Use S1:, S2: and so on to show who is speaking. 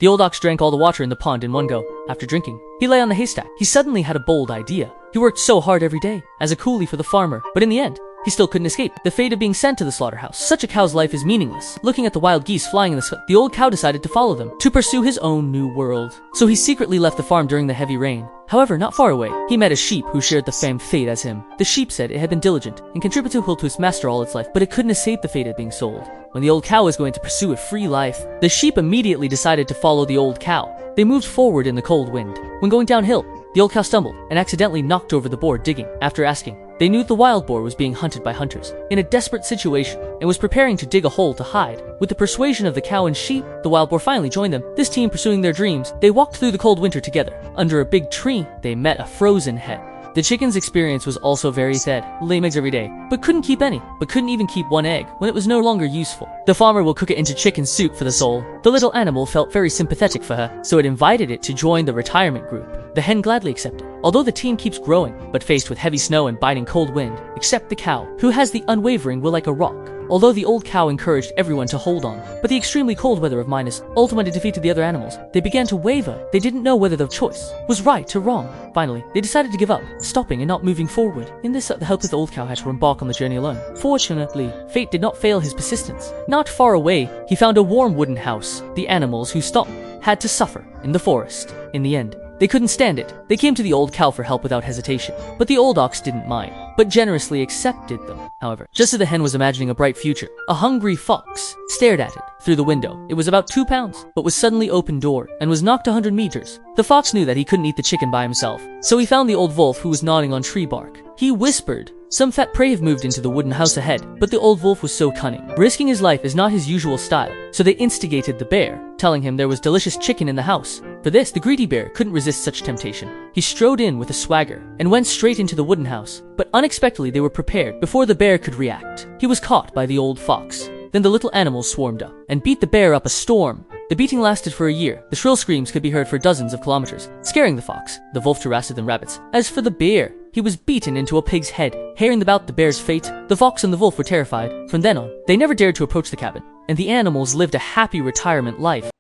S1: The old ox drank all the water in the pond in one go. After drinking, he lay on the haystack. He suddenly had a bold idea. He worked so hard every day as a coolie for the farmer, but in the end, he still couldn't escape the fate of being sent to the slaughterhouse. Such a cow's life is meaningless. Looking at the wild geese flying in the sky, the old cow decided to follow them to pursue his own new world. So he secretly left the farm during the heavy rain. However, not far away, he met a sheep who shared the same fate as him. The sheep said it had been diligent and contributed to its master all its life, but it couldn't escape the fate of being sold. When the old cow was going to pursue a free life, the sheep immediately decided to follow the old cow. They moved forward in the cold wind. When going downhill, the old cow stumbled and accidentally knocked over the boar digging. After asking, they knew the wild boar was being hunted by hunters in a desperate situation and was preparing to dig a hole to hide. With the persuasion of the cow and sheep, the wild boar finally joined them. This team pursuing their dreams, they walked through the cold winter together. Under a big tree, they met a frozen hen. The chicken's experience was also very sad, laying eggs every day, but couldn't keep any, but couldn't even keep one egg when it was no longer useful. The farmer will cook it into chicken soup for the soul. The little animal felt very sympathetic for her, so it invited it to join the retirement group. The hen gladly accepted. Although the team keeps growing, but faced with heavy snow and biting cold wind, except the cow, who has the unwavering will like a rock. Although the old cow encouraged everyone to hold on, but the extremely cold weather of Minus ultimately defeated the other animals. They began to waver. They didn't know whether their choice was right or wrong. Finally, they decided to give up, stopping and not moving forward. In this, the helpless old cow had to embark on the journey alone. Fortunately, fate did not fail his persistence. Not far away, he found a warm wooden house. The animals who stopped had to suffer in the forest. In the end, they couldn't stand it. They came to the old cow for help without hesitation. But the old ox didn't mind, but generously accepted them. However, just as the hen was imagining a bright future, a hungry fox stared at it through the window. It was about 2 pounds, but was suddenly open-doored and was knocked 100 meters. The fox knew that he couldn't eat the chicken by himself, so he found the old wolf who was gnawing on tree bark. He whispered, "Some fat prey have moved into the wooden house ahead," but the old wolf was so cunning. Risking his life is not his usual style, so they instigated the bear, telling him there was delicious chicken in the house. For this, the greedy bear couldn't resist such temptation. He strode in with a swagger and went straight into the wooden house, but unexpectedly they were prepared before the bear could react. He was caught by the old fox. Then the little animals swarmed up and beat the bear up a storm. The beating lasted for a year. The shrill screams could be heard for dozens of kilometers, scaring the fox. The wolf harassed them rabbits. As for the bear, he was beaten into a pig's head. Hearing about the bear's fate, the fox and the wolf were terrified. From then on, they never dared to approach the cabin, and the animals lived a happy retirement life.